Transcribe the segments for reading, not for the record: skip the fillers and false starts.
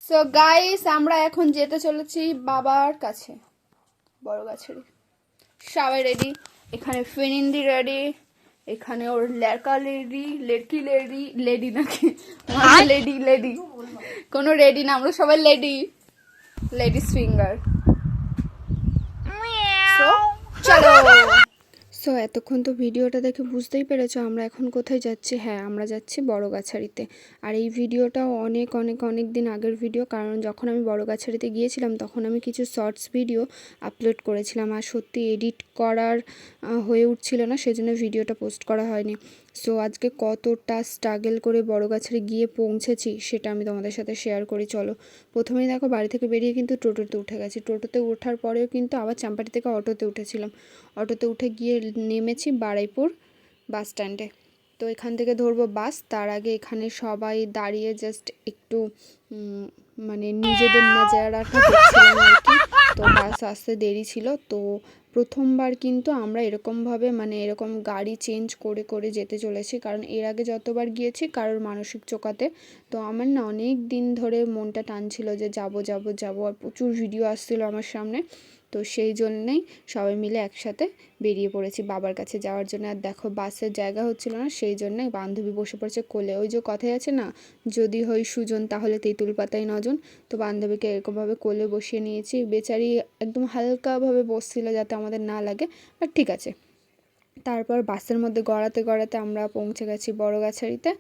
So guys, আমরা এখন যেতে চলেছি বাবার কাছে, বড় গাছের। সবাই রেডি, এখানে ফিনিন্দি রেডি, এখানে ওর লেকা লেডি, লেডকি লেডি, লেডি নাকি লেডি লেডি, কোনো রেডি না, আমরা সবাই লেডি, লেডিস ফিঙ্গার। সো চলো। সো এতক্ষণ তো ভিডিওটা দেখে বুঝতেই পেরেছো আমরা এখন কোথায় যাচ্ছি। হ্যাঁ, আমরা যাচ্ছি বড়গাছাড়িতে। আর এই ভিডিওটাও অনেক অনেক অনেক দিন আগের ভিডিও, কারণ যখন আমি বড়গাছাড়িতে গিয়েছিলাম তখন আমি কিছু শর্টস ভিডিও আপলোড করেছিলাম, আর সত্যি এডিট করার হয়ে উঠছিল না, সেজন্য ভিডিওটা পোস্ট করা হয়নি। সো আজকে কতটা স্ট্রাগল করে বড়গাছাড়ি গিয়ে পৌঁছেছি সেটা আমি তোমাদের সাথে শেয়ার করি। চলো, প্রথমেই দেখো বাড়ি থেকে বেরিয়ে কিন্তু টোটোতে উঠে গেছি। টোটোতে ওঠার পরেও কিন্তু আবার চাম্পাটি থেকে অটোতে উঠেছিলাম। অটোতে উঠে গিয়ে নেমেছি বারুইপুর বাস স্ট্যান্ডে। তো এখান থেকে ধরবো বাস, তার আগে এখানে সবাই দাঁড়িয়ে জাস্ট একটু মানে নিজেদের নাজারাটা দেখছিলাম আর কি। তো বাস আসতে দেরি ছিল, তো প্রথমবার কিন্তু আমরা এরকমভাবে মানে এরকম গাড়ি চেঞ্জ করে করে যেতে চলেছি, কারণ এর আগে যতবার গিয়েছি কারোর মানসিক চোকাতে। তো আমার না অনেক দিন ধরে মনটা টানছিল যে যাব যাব যাব, আর প্রচুর ভিডিও আসছিল আমার সামনে। তো সেই জন্যেই সবাই মিলে একসাথে বেরিয়ে পড়েছি বাবার কাছে যাওয়ার জন্য। আর দেখো বাসের জায়গা হচ্ছিল না, সেই জন্যে বান্ধবী বসে পড়েছে কোলে। ওই যে কথাই আছে না, যদি হই সুজন তাহলে তেঁতুল পাতায় নজন। তো বান্ধবীকে এরকমভাবে কোলে বসিয়ে নিয়েছি। বেচারি একদম হালকাভাবে বসছিল যাতে আমাদের না লাগে, আর ঠিক আছে। তারপর বাসের মধ্যে গড়াতে গড়াতে আমরা পৌঁছে গেছি বড়গাছাড়িতে।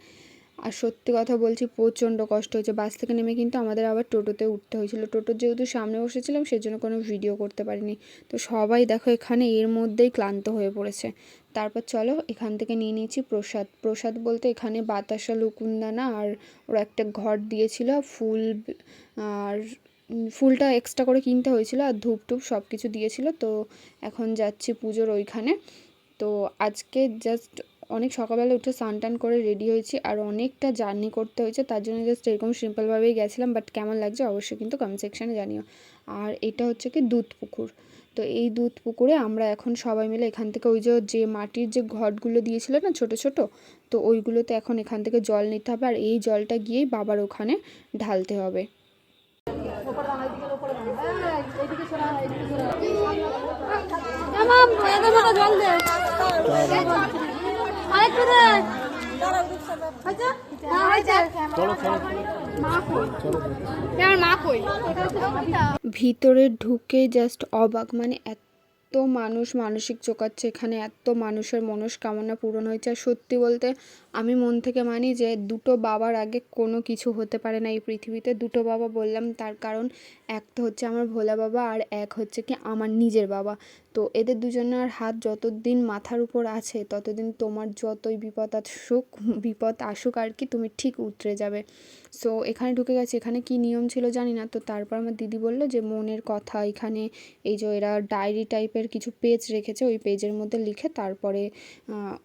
আর সত্যি কথা বলছি, প্রচণ্ড কষ্ট হয়েছে। বাস থেকে নেমে কিন্তু আমাদের আবার টোটোতে উঠতে হয়েছিল। টোটোর যেহেতু সামনে বসেছিলাম সেজন্য কোনো ভিডিও করতে পারিনি। তো সবাই দেখো এখানে এর মধ্যেই ক্লান্ত হয়ে পড়েছে। তারপর চলো, এখান থেকে নিয়ে নিয়েছি প্রসাদ। প্রসাদ বলতে এখানে বাতাসা, লুকুনদানা আর ওরা একটা ঘট দিয়েছিল, ফুল, আর ফুলটা এক্সট্রা করে কিনতে হয়েছিল, আর ধূপ টুপ সব কিছু দিয়েছিল। তো এখন যাচ্ছি পুজোর ওইখানে। তো আজকে জাস্ট অনেক সকালবেলা উঠে স্নান টান করে রেডি হয়েছি, আর অনেকটা জার্নি করতে হয়েছে, তার জন্য জাস্ট এরকম সিম্পলভাবেই গেছিলাম। বাট কেমন লাগছে অবশ্যই কিন্তু কমেন্ট সেকশানে জানিও। আর এটা হচ্ছে কি দুধ পুকুর। তো এই দুধ পুকুরে আমরা এখন সবাই মিলে এখান থেকে ওই যে মাটির যে ঘটগুলো দিয়েছিল না ছোট ছোট, তো ওইগুলোতে এখন এখান থেকে জল নিতে হবে, আর এই জলটা গিয়েই বাবার ওখানে ঢালতে হবে। ভিতরে ঢুকে জাস্ট অবাক, মানে এত মানুষ মানসিক চোকাচ্ছে এখানে, এত মানুষের মনস্কামনা পূরণ হয়েছে। আর সত্যি বলতে আমি মন থেকে মানি যে দুটো বাবার আগে কোনো কিছু হতে পারে না এই পৃথিবীতে। দুটো বাবা বললাম তার কারণ, এক তো হচ্ছে আমার ভোলা বাবা, আর এক হচ্ছে কি আমার নিজের বাবা। তো এদের দুজনের হাত যতদিন মাথার উপর আছে ততদিন তোমার যতই বিপদ আসুক আর কি, তুমি ঠিক উতরে যাবে। সো এখানে ঢুকে গেছে। এখানে কি নিয়ম ছিল জানি না। তো তারপর আমার দিদি বললো যে মনের কথা এখানে এই যে এরা ডায়েরি টাইপের কিছু পেজ রেখেছে, ওই পেজের মধ্যে লিখে তারপরে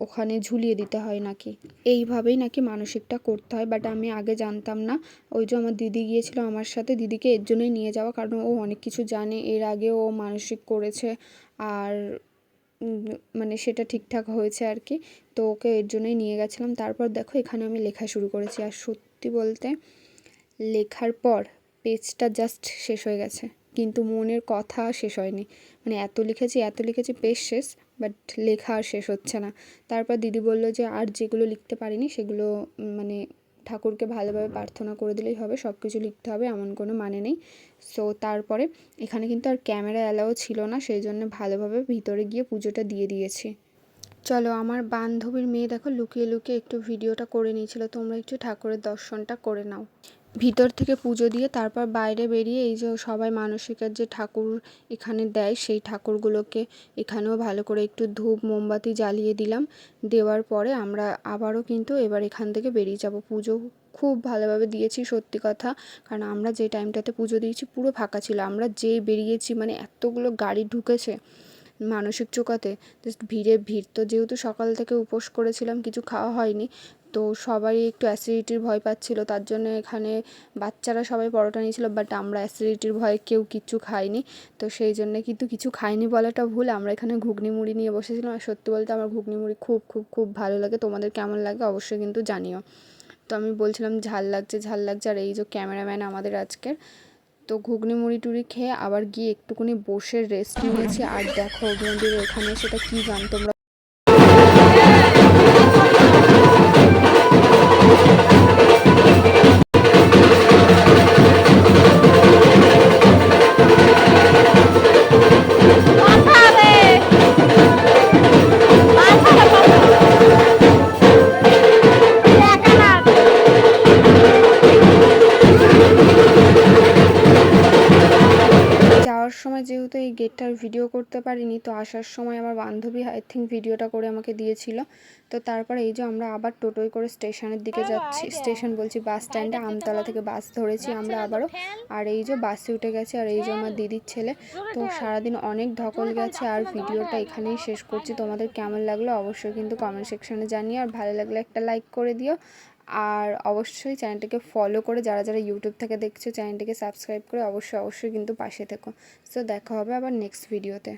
ওখানে ঝুলিয়ে দিতে হয় নাকি, এইভাবেই নাকি মানসিকটা করতে হয়। বাট আমি আগে জানতাম না। ওই যে আমার দিদি গিয়েছিল আমার সাথে, দিদিকে এর জন্যই নিয়ে যাওয়া, কারণ ও অনেক কিছু জানে, এর আগে ও মানসিক করেছে, আর মানে সেটা ঠিকঠাক হয়েছে আর কি। তো ওকে এর জন্যই নিয়ে গেছিলাম। তারপর দেখো এখানে আমি লেখা শুরু করেছি, আর সত্যি বলতে লেখার পর পেজটা জাস্ট শেষ হয়ে গেছে, কিন্তু মনের কথা শেষ হয়নি। মানে এত লিখেছি পেজ শেষ, বাট লেখা আর শেষ হচ্ছে না। তারপর দিদি বলল যে আর যেগুলো লিখতে পারিনি সেগুলো মানে ঠাকুরকে ভালোভাবে প্রার্থনা করে দিলেই হবে, সব কিছু লিখতে হবে এমন কোনো মানে নেই। সো তারপরে এখানে কিন্তু আর ক্যামেরা অ্যালাও ছিল না, সেই জন্য ভালোভাবে ভিতরে গিয়ে পুজোটা দিয়ে দিয়েছি। চলো, আমার বান্ধবীর মেয়ে দেখো লুকিয়ে লুকিয়ে একটু ভিডিওটা করে নিয়েছিল। তোমরা একটু ঠাকুরের দর্শনটা করে নাও। ভিতর থেকে পুজো দিয়ে তারপর বাইরে বেরিয়ে এই যে সবাই মানসিকের যে ঠাকুর এখানে দেয় সেই ঠাকুরগুলোকে এখানেও ভালো করে একটু ধূপ মোমবাতি জ্বালিয়ে দিলাম। দেওয়ার পরে আমরা আবারও কিন্তু এবার এখান থেকে বেরিয়ে যাব। পুজো খুব ভালোভাবে দিয়েছি সত্যি কথা, কারণ আমরা যে টাইমটাতে পুজো দিয়েছি পুরো ফাঁকা ছিল। আমরা যে বেরিয়েছি মানে এতগুলো গাড়ি ঢুকেছে মানসিক চোকাতে, জাস্ট ভিড়ে ভিড়। তো যেহেতু সকাল থেকে উপোস করেছিলাম, কিছু খাওয়া হয়নি, তো সবাই একটু অ্যাসিডিটির ভয় পাচ্ছিল, তার জন্য এখানে বাচ্চারা সবাই পরোটা নিয়েছিল, বাট আমরা অ্যাসিডিটির ভয়ে কেউ কিচ্ছু খাইনি। তো সেই জন্য কিন্তু কিছু খাইনি বলাটা ভুল, আমরা এখানে ঘুগনি মুড়ি নিয়ে বসেছিলাম। আর সত্যি বলতে আমার ঘুগনি মুড়ি খুব খুব খুব ভালো লাগে। তোমাদের কেমন লাগে অবশ্যই কিন্তু জানিও। তো আমি বলছিলাম ঝাল লাগছে ঝাল লাগছে, আর এই যে ক্যামেরাম্যান আমাদের আজকের। তো ঘুগনি মুড়ি টুড়ি খেয়ে আবার গিয়ে একটুখানি বসে রেস্ট নিয়েছি। আর দেখো মন্দিরের এখানে সেটা কি গান তোমরা যাওয়ার সময় যেহেতু এই গেটটার ভিডিও করতে পারিনি, তো আসার সময় আমার বান্ধবী আই থিঙ্ক ভিডিওটা করে আমাকে দিয়েছিল। তো তারপরে এই যে আমরা আবার টোটোয় করে স্টেশনের দিকে যাচ্ছি, স্টেশন বলছি বাস স্ট্যান্ডে, আমতলা থেকে বাস ধরেছি আমরা আবারও। আর এই যে বাসে উঠে গেছে, আর এই যে আমার দিদির ছেলে। তো সারাদিন অনেক ধকল গেছে, আর ভিডিওটা এখানেই শেষ করছি। তোমাদের কেমন লাগলো অবশ্যই কিন্তু কমেন্ট সেকশনে জানিয়ে, আর ভালো লাগলে একটা লাইক করে দিও। আর অবশ্যই চ্যানেলটিকে ফলো করে যারা যারা ইউটিউব থেকে দেখছো চ্যানেলটিকে সাবস্ক্রাইব করে অবশ্যই কিন্তু পাশে থেকো। সো দেখা হবে আবার নেক্সট ভিডিওতে।